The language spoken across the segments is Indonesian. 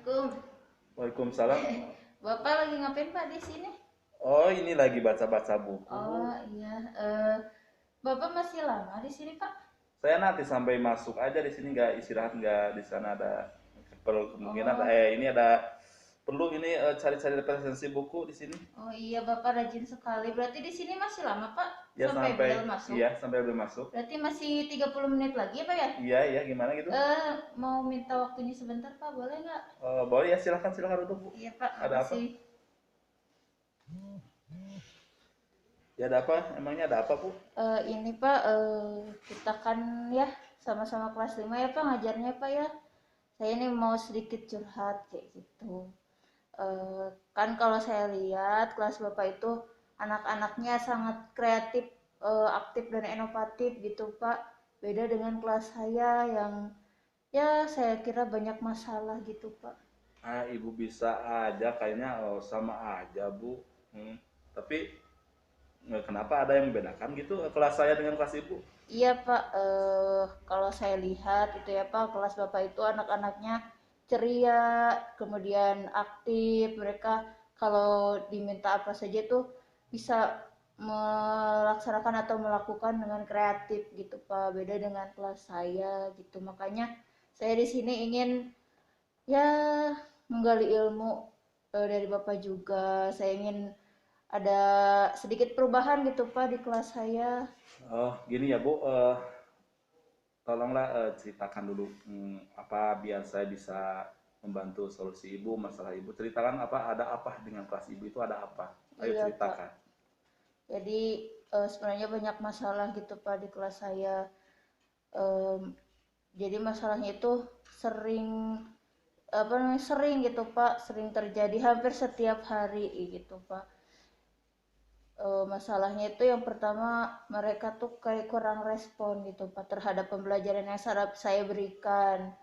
Assalamualaikum. Waalaikumsalam. Bapak lagi ngapain Pak di sini? Oh, ini lagi baca-baca buku, Bu. Oh iya, Bapak masih lama di sini Pak? Saya nanti sampai masuk aja di sini, nggak istirahat, nggak di sana ada perlu kemungkinan Oh, ini ada perlu ini cari-cari referensi buku di sini. oh iya Bapak rajin sekali. Berarti di sini masih lama Pak? Ya Sampai sampai bel masuk? iya sampai belum masuk. Berarti masih 30 menit lagi ya Pak ya? Iya iya gimana gitu? Mau minta waktunya sebentar Pak, boleh nggak? Boleh ya silakan silakan duduk, Bu. Iya Pak, Ada apa? makasih. Ya ada apa? Emangnya ada apa, Bu? Ini Pak, kita kan ya sama-sama kelas 5 ya Pak ngajarnya Pak ya. Saya ini mau sedikit curhat kayak gitu. Kan kalau saya lihat kelas Bapak itu anak-anaknya sangat kreatif, aktif dan inovatif gitu Pak. Beda dengan kelas saya yang ya saya kira banyak masalah gitu Pak. Ibu bisa aja kayaknya sama aja, Bu. Tapi kenapa ada yang membedakan gitu kelas saya dengan kelas Ibu? Iya Pak, kalau saya lihat itu ya Pak, kelas Bapak itu anak-anaknya ceria, kemudian aktif, mereka kalau diminta apa saja tuh bisa melaksanakan atau melakukan dengan kreatif gitu Pak, beda dengan kelas saya gitu. Makanya saya di sini ingin ya menggali ilmu dari Bapak juga. Saya ingin ada sedikit perubahan gitu Pak di kelas saya. Oh, gini ya, Bu. Tolonglah ceritakan dulu apa biar saya bisa membantu solusi ibu masalah ibu. Ceritakan apa ada apa dengan kelas ibu itu ada apa? Ayo Iya Pak. ceritakan. Jadi sebenarnya banyak masalah gitu Pak di kelas saya. Em, jadi masalahnya itu sering apa namanya sering gitu Pak, sering terjadi hampir setiap hari gitu Pak. Masalahnya itu yang pertama mereka tuh kayak kurang respon gitu Pak terhadap pembelajaran yang saya berikan.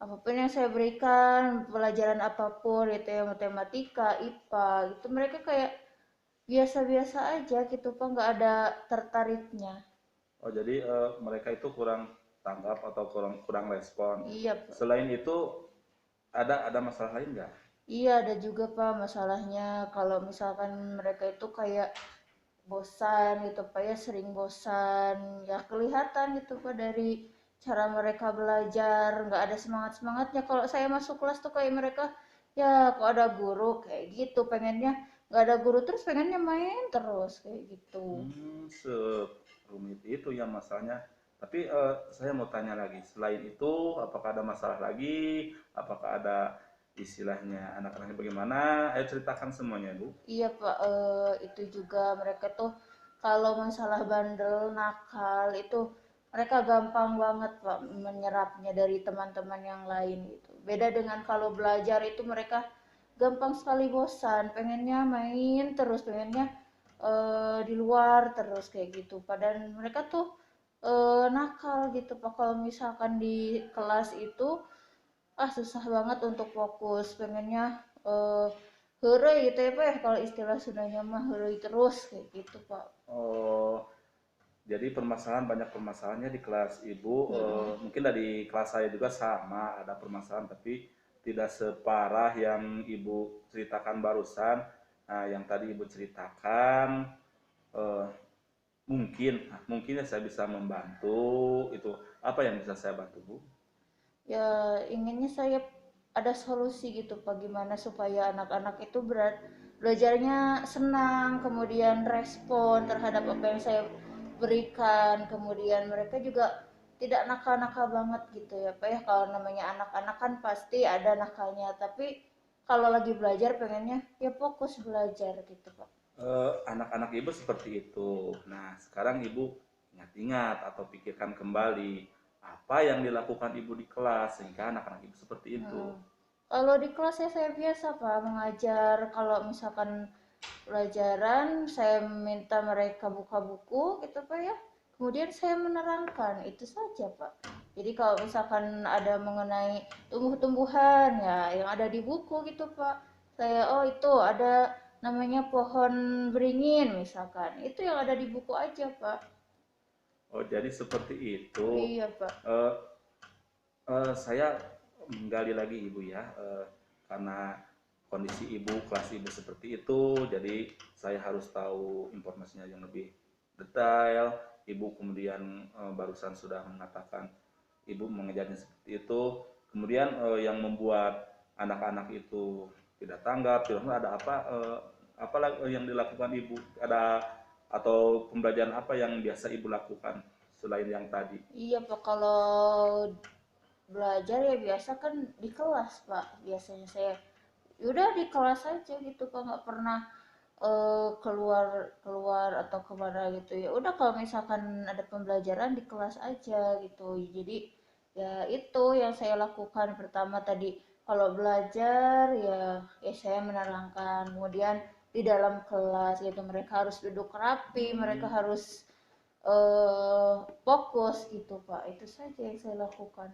Apapun yang saya berikan, pelajaran apapun itu ya matematika, IPA, itu mereka kayak biasa-biasa aja gitu Pak, nggak ada tertariknya. Oh, jadi mereka itu kurang tanggap atau kurang kurang respon. Iya Pak. Selain itu ada masalah lain nggak? Iya ada juga Pak masalahnya kalau misalkan mereka itu kayak bosan gitu Pak ya, sering bosan. Ya kelihatan gitu Pak dari cara mereka belajar, nggak ada semangat-semangatnya. Kalau saya masuk kelas tuh kayak mereka ya kok ada guru kayak gitu, pengennya nggak ada guru terus pengennya main terus kayak gitu. Serumit itu ya masalahnya. Tapi saya mau tanya lagi, selain itu apakah ada masalah lagi? Apakah ada istilahnya anak-anaknya bagaimana? Ayo ceritakan semuanya, Bu. Iya Pak, itu juga mereka tuh kalau masalah bandel, nakal itu mereka gampang banget Pak menyerapnya dari teman-teman yang lain gitu. Beda dengan kalau belajar itu mereka gampang sekali bosan, pengennya main terus, pengennya di luar terus kayak gitu. Padahal mereka tuh nakal gitu Pak. Kalau misalkan di kelas itu susah banget untuk fokus, pengennya eh heureuy gitu ya Pak ya, kalau istilah Sundanya mah heureuy terus kayak gitu Pak. Oh, jadi permasalahan banyak permasalahannya di kelas Ibu. Mm-mm. Mungkin dari kelas saya juga sama ada permasalahan, tapi tidak separah yang Ibu ceritakan barusan. Nah, yang tadi Ibu ceritakan, eh, mungkin ya saya bisa membantu. Itu apa yang bisa saya bantu, Bu? Ya inginnya saya ada solusi gitu Pak, gimana supaya anak-anak itu belajarnya senang, kemudian respon terhadap apa yang saya berikan, kemudian mereka juga tidak nakal-nakal banget gitu ya Pak ya. Kalau namanya anak-anak kan pasti ada nakalnya, tapi kalau lagi belajar pengennya ya fokus belajar gitu Pak. Anak-anak ibu seperti itu. Nah, sekarang ibu ingat-ingat atau pikirkan kembali apa yang dilakukan ibu di kelas sehingga anak-anak ibu seperti itu. Hmm. Kalau di kelas ya saya biasa Pak mengajar, kalau misalkan pelajaran saya minta mereka buka buku gitu Pak ya, kemudian saya menerangkan itu saja Pak. Jadi kalau misalkan ada mengenai tumbuh-tumbuhan ya yang ada di buku gitu Pak, saya oh itu ada namanya pohon beringin misalkan, itu yang ada di buku aja Pak. Oh, jadi seperti itu. Iya Pak. Saya menggali lagi ibu ya, karena kondisi ibu, kelas ibu seperti itu, jadi saya harus tahu informasinya yang lebih detail. Ibu kemudian barusan sudah mengatakan ibu mengejarnya seperti itu, kemudian yang membuat anak-anak itu tidak tanggap, tidak ada apa yang dilakukan ibu, ada atau pembelajaran apa yang biasa ibu lakukan selain yang tadi? Iya Pak, kalau belajar ya biasa kan di kelas Pak, biasanya saya udah di kelas aja gitu Pak, nggak pernah keluar keluar atau kemana gitu. Ya udah kalau misalkan ada pembelajaran di kelas aja gitu. Jadi ya itu yang saya lakukan pertama tadi, kalau belajar ya saya menerangkan, kemudian di dalam kelas gitu mereka harus duduk rapi, mereka harus fokus gitu Pak, itu saja yang saya lakukan.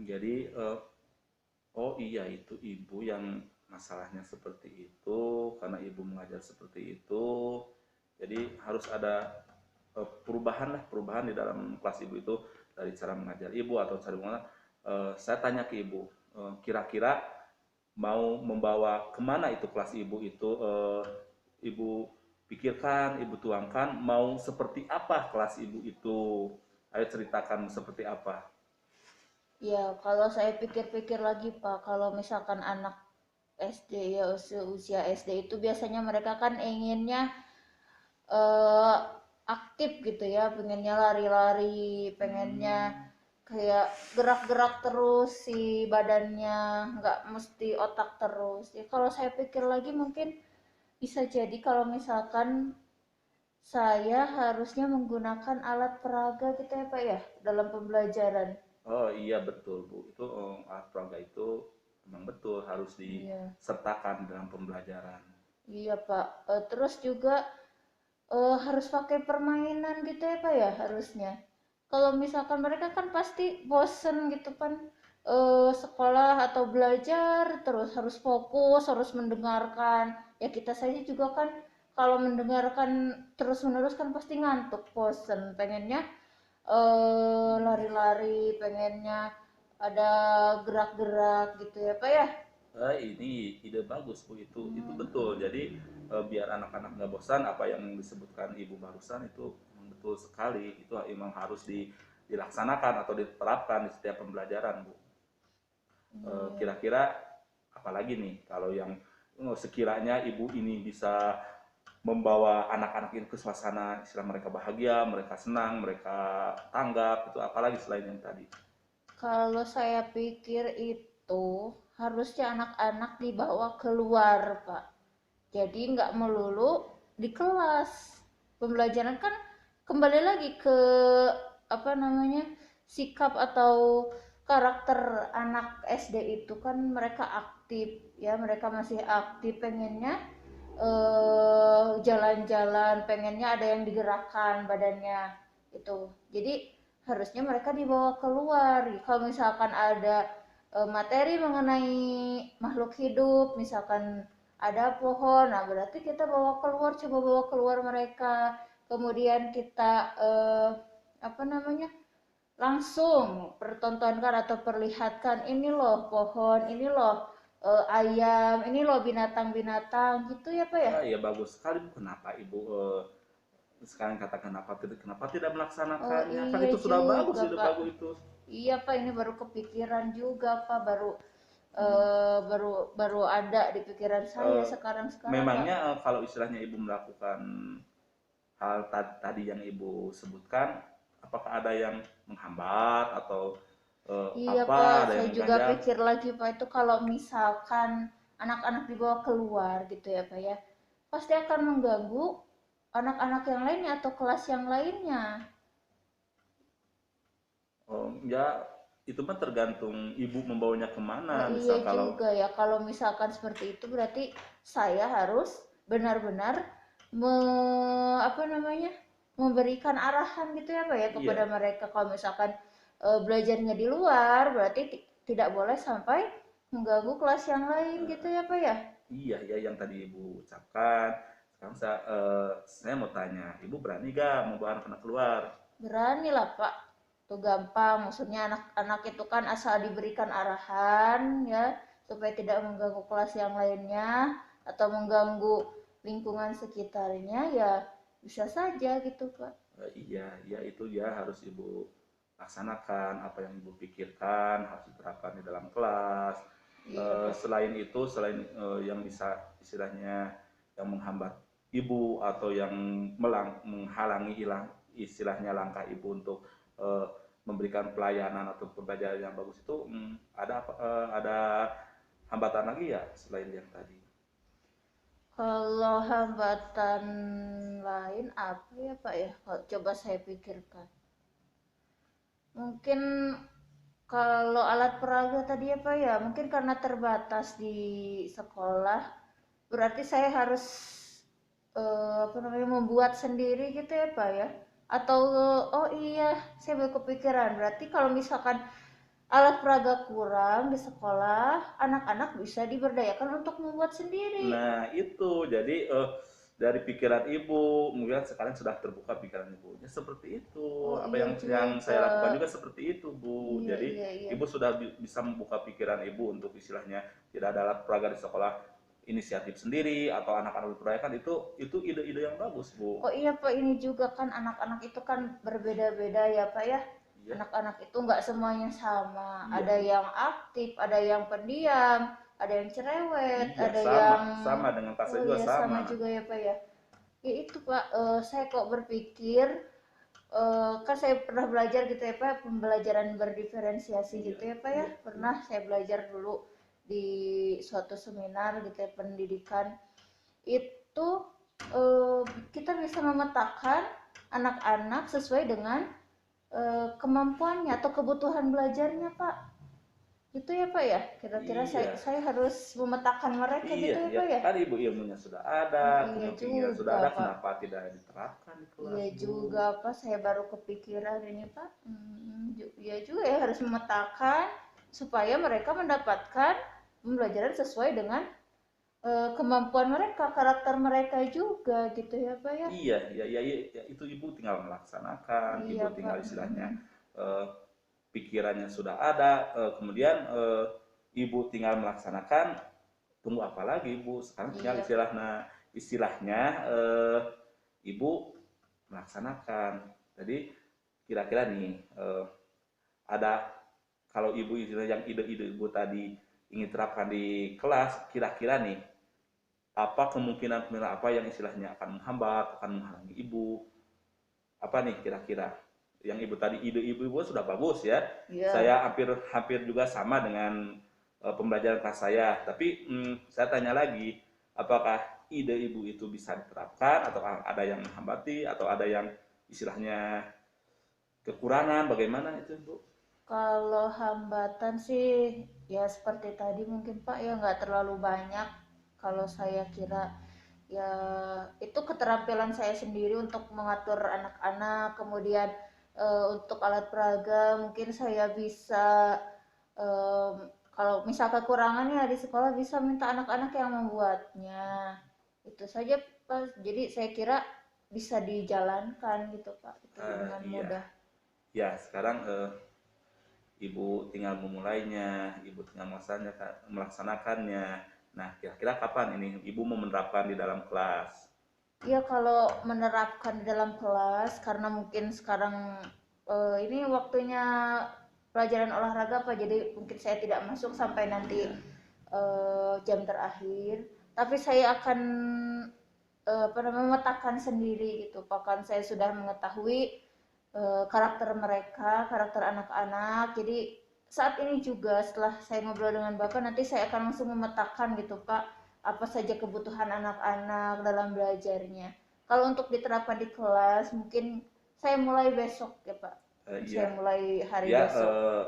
Jadi oh iya, itu ibu yang masalahnya seperti itu, karena ibu mengajar seperti itu, jadi harus ada perubahan lah, perubahan di dalam kelas ibu itu, dari cara mengajar ibu atau cara mengajar. Saya tanya ke ibu, kira-kira mau membawa kemana itu kelas ibu itu, ibu pikirkan, ibu tuangkan, mau seperti apa kelas ibu itu, ayo ceritakan seperti apa. Ya kalau saya pikir-pikir lagi Pak, kalau misalkan anak SD ya usia SD itu biasanya mereka kan inginnya eh, aktif gitu ya, pengennya lari-lari, pengennya kayak gerak-gerak terus si badannya, nggak mesti otak terus. Ya kalau saya pikir lagi mungkin bisa jadi kalau misalkan saya harusnya menggunakan alat peraga gitu ya Pak ya dalam pembelajaran. Oh iya betul Bu, itu alat peraga itu memang betul harus Iya, disertakan dalam pembelajaran. iya Pak. Terus juga harus pakai permainan gitu ya Pak ya harusnya. Kalau misalkan mereka kan pasti bosen gitu kan, sekolah atau belajar terus harus fokus, harus mendengarkan. Ya kita saja juga kan kalau mendengarkan terus-menerus kan pasti ngantuk, bosen. Pengennya lari-lari, pengennya ada gerak-gerak gitu ya Pak ya. Ini ide bagus Bu, itu betul. Jadi biar anak-anak nggak bosan, apa yang disebutkan Ibu barusan itu memang betul sekali. Itu memang harus dilaksanakan atau diterapkan di setiap pembelajaran Bu. Iya. Kira-kira apalagi nih kalau yang sekiranya Ibu ini bisa membawa anak-anak itu ke suasana istilah mereka bahagia, mereka senang, mereka tanggap, itu apalagi selain yang tadi? Kalau saya pikir itu harusnya anak-anak dibawa keluar, Pak. Jadi nggak melulu di kelas. Pembelajaran kan kembali lagi ke apa namanya, sikap atau karakter anak SD itu kan mereka aktif ya, mereka masih aktif, pengennya jalan-jalan, pengennya ada yang digerakkan badannya itu. Jadi harusnya mereka dibawa keluar. Kalau misalkan ada materi mengenai makhluk hidup, misalkan ada pohon, nah berarti kita bawa keluar, coba bawa keluar mereka. Kemudian kita apa namanya, langsung pertontonkan atau perlihatkan, ini loh pohon, ini loh ayam, ini loh binatang-binatang gitu ya Pak ya. Ya bagus sekali Bu. Kenapa Ibu sekarang kata kenapa tidak Oh melaksanakannya? Kan iya itu sudah bagus, juga ide Pak. bagus itu. Iya Pak, ini baru kepikiran juga Pak, baru baru baru ada di pikiran saya Eh, sekarang Pak. Memangnya kalau istilahnya Ibu melakukan hal tadi yang Ibu sebutkan, apakah ada yang menghambat atau Iya apa, Pak, ada yang saya juga mengganjal? pikir lagi Pak, itu kalau misalkan anak-anak dibawa keluar gitu ya Pak ya, pasti akan mengganggu anak-anak yang lainnya atau kelas yang lainnya. Ya itu mah tergantung Ibu membawanya Oh kemana. iya Misal kalau juga ya, kalau misalkan seperti itu berarti saya harus benar-benar me, apa namanya, memberikan arahan gitu ya Pak ya kepada iya, mereka. Kalau misalkan belajarnya di luar berarti tidak boleh sampai mengganggu kelas yang lain gitu ya Pak ya. iya ya yang tadi Ibu ucapkan. Sekarang saya mau tanya, Ibu berani gak membawa anak-anak keluar? Berani lah Pak, tuh gampang, maksudnya anak-anak itu kan asal diberikan arahan ya, supaya tidak mengganggu kelas yang lainnya atau mengganggu lingkungan sekitarnya, ya bisa saja gitu Pak. Iya, ya itu ya harus Ibu laksanakan apa yang Ibu pikirkan harus diterapkan di dalam kelas. Iya Pak. Selain itu, selain yang bisa istilahnya yang menghambat Ibu atau yang menghalangi istilahnya langkah Ibu untuk eh, memberikan pelayanan atau pembelajaran yang bagus itu ada hambatan lagi ya selain yang tadi. Kalau hambatan lain apa ya Pak ya? Kalau coba saya pikirkan. Mungkin kalau alat peraga tadi ya Pak ya, mungkin karena terbatas di sekolah, berarti saya harus apa namanya membuat sendiri gitu ya Pak ya. Atau oh iya, saya baru kepikiran. Berarti kalau misalkan alat peraga kurang di sekolah, anak-anak bisa diberdayakan untuk membuat sendiri. Nah, itu jadi dari pikiran Ibu, mungkin sekarang sudah terbuka pikiran Ibu. Ya seperti itu. Oh Apa iya yang saya juga. lakukan juga seperti itu, Bu. Iya Jadi iya iya. Ibu sudah bisa membuka pikiran Ibu untuk istilahnya tidak ada alat peraga di sekolah inisiatif sendiri atau anak-anak diperdayakan itu ide-ide yang bagus, Bu. Oh iya Pak, ini juga kan anak-anak itu kan berbeda-beda ya Pak ya. Iya, Anak-anak itu nggak semuanya sama. iya, Ada yang aktif, ada yang pendiam, ada yang cerewet, iya ada sama, yang sama dengan tas oh saya juga iya sama. sama juga ya Pak ya. Ya itu Pak, saya kok berpikir kan saya pernah belajar gitu ya Pak, pembelajaran berdiferensiasi Iya, gitu ya Pak ya. iya, iya. Pernah saya belajar dulu di suatu seminar gitu ya pendidikan. Itu eh, kita bisa memetakan anak-anak sesuai dengan kemampuannya atau kebutuhan belajarnya Pak. Itu ya Pak ya. Kira-kira saya, Iya. saya harus memetakan mereka Iya, gitu ya ya Pak ya. kan Ibu ilmunya sudah ada, Oh, iya kemudian sudah juga ada, Pak. kenapa tidak diterapkan di kelas, Iya Bu? juga Pak. Saya baru kepikiran ini Pak. Iya juga ya harus memetakan supaya mereka mendapatkan pembelajaran sesuai dengan kemampuan mereka, karakter mereka juga gitu ya Pak ya. Iya, ya, itu Ibu tinggal melaksanakan, Ibu Iya tinggal Pak. istilahnya eh, pikirannya sudah ada, kemudian Ibu tinggal melaksanakan, tunggu apa lagi Ibu? Sekarang tinggal Iya Pak. istilahnya Ibu melaksanakan. Jadi kira-kira nih ada kalau Ibu istilahnya yang ide-ide Ibu tadi ingin terapkan di kelas, kira-kira nih apa kemungkinan apa yang istilahnya akan menghambat, akan menghalangi Ibu? Apa nih kira-kira? Yang Ibu tadi ide Ibu sudah bagus ya. Iya. Saya hampir hampir juga sama dengan pembelajaran kelas saya. Tapi saya tanya lagi, apakah ide Ibu itu bisa diterapkan atau ada yang menghambati atau ada yang istilahnya kekurangan? Bagaimana itu, Bu? Kalau hambatan sih ya seperti tadi mungkin Pak ya nggak terlalu banyak. Kalau saya kira ya itu keterampilan saya sendiri untuk mengatur anak-anak, kemudian untuk alat peraga mungkin saya bisa em, kalau misal kekurangannya di sekolah bisa minta anak-anak yang membuatnya. Itu saja Pak. Jadi saya kira bisa dijalankan gitu Pak, itu dengan Iya, mudah. ya sekarang Ibu tinggal memulainya, Ibu tinggal melaksanakannya. Nah, kira-kira kapan ini Ibu mau menerapkan di dalam kelas? Ya kalau menerapkan di dalam kelas karena mungkin sekarang ini waktunya pelajaran olahraga Pak, jadi mungkin saya tidak masuk sampai nanti Iya, jam terakhir. Tapi saya akan apa namanya memetakan sendiri gitu. Bahkan saya sudah mengetahui karakter mereka, karakter anak-anak. Jadi saat ini juga setelah saya ngobrol dengan Bapak nanti saya akan langsung memetakan gitu Pak, apa saja kebutuhan anak-anak dalam belajarnya. Kalau untuk diterapkan di kelas mungkin saya mulai besok ya Pak. Saya iya, mulai hari ya besok.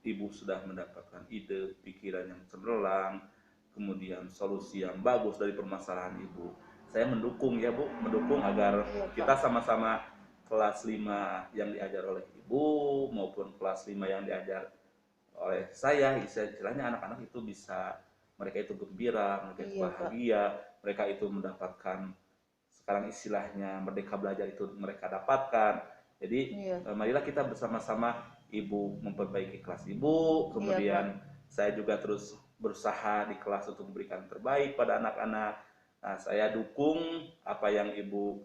Ibu sudah mendapatkan ide, pikiran yang cemerlang, kemudian solusi yang bagus dari permasalahan Ibu. Saya mendukung ya Bu, mendukung agar Iya Pak. kita sama-sama kelas 5 yang diajar oleh Ibu maupun kelas 5 yang diajar oleh saya, istilahnya anak-anak itu bisa, mereka itu gembira, mereka itu Iya Pak. bahagia, mereka itu mendapatkan sekarang istilahnya merdeka belajar itu mereka dapatkan. Jadi Iya. marilah kita bersama-sama Ibu memperbaiki kelas Ibu, Iya Pak. kemudian saya juga terus berusaha di kelas untuk memberikan terbaik pada anak-anak. Nah, saya dukung apa yang Ibu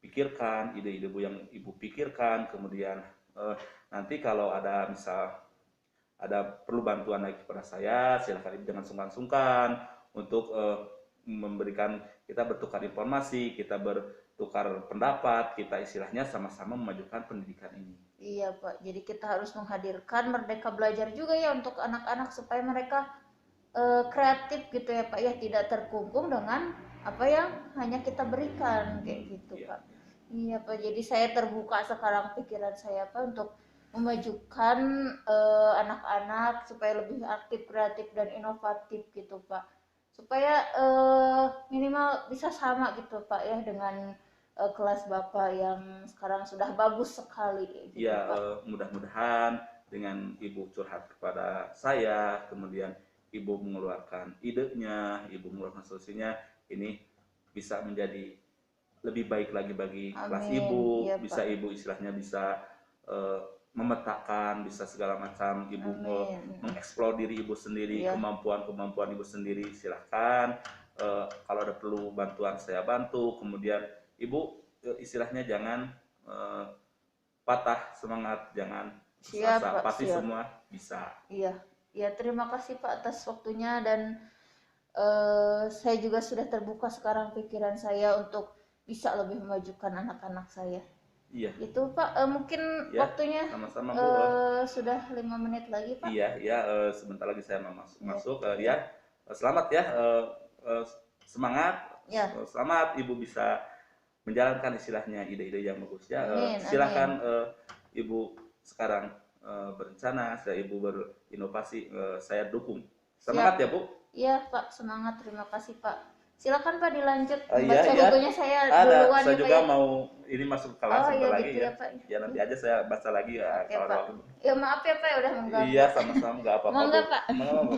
pikirkan, ide-ide yang Ibu pikirkan. Kemudian nanti kalau ada misal ada perlu bantuan lagi kepada saya, silakan Ibu jangan sungkan-sungkan untuk memberikan, kita bertukar informasi, kita bertukar pendapat, kita istilahnya sama-sama memajukan pendidikan ini. Iya Pak, jadi kita harus menghadirkan Merdeka Belajar juga ya untuk anak-anak supaya mereka kreatif gitu ya Pak ya, tidak terkungkung dengan apa yang hanya kita berikan kayak gitu Iya. Pak. Iya Pak, jadi saya terbuka sekarang pikiran saya Pak untuk memajukan anak-anak supaya lebih aktif, kreatif dan inovatif gitu Pak. Supaya minimal bisa sama gitu Pak ya dengan kelas Bapak yang sekarang sudah bagus sekali gitu Ya, Pak. mudah-mudahan dengan Ibu curhat kepada saya, kemudian Ibu mengeluarkan idenya, Ibu mengeluarkan solusinya, ini bisa menjadi lebih baik lagi bagi kelas Amin. Ibu, Iya bisa Pak. Ibu istilahnya bisa memetakan, bisa segala macam Ibu mengeksplor diri Ibu sendiri, Iya. kemampuan Ibu sendiri, silahkan. Kalau ada perlu bantuan saya bantu, kemudian Ibu istilahnya jangan patah semangat, jangan putus Siap asa, Pak, pasti siap. semua bisa. Iya. Ya, terima kasih Pak atas waktunya dan saya juga sudah terbuka sekarang pikiran saya untuk bisa lebih memajukan anak-anak saya. Iya, Itu Pak, mungkin ya, waktunya sama-sama Bu. sudah 5 menit lagi Pak. Iya, ya, sebentar lagi saya mau Iya. masuk. Ya, selamat ya, semangat, Ya. selamat Ibu bisa menjalankan istilahnya ide-ide yang bagus ya. Amin, Silakan Ibu sekarang berencana, sudah Ibu berinovasi, saya dukung. Semangat Siap. ya Bu. Iya Pak, semangat. Terima kasih Pak. Silakan Pak dilanjut Iya, membaca iya. bukunya saya Ada, duluan saya ya Pak juga ya. mau ini masuk kelas Oh sebentar iya lagi gitu ya. ya Pak. Ya nanti aja saya baca lagi ya Oke kalau ada Pak. waktu. Ya maaf ya Pak ya udah mengganggu. Iya, sama-sama, nggak apa-apa Mangga Bu. Pak. Mangga, Bu.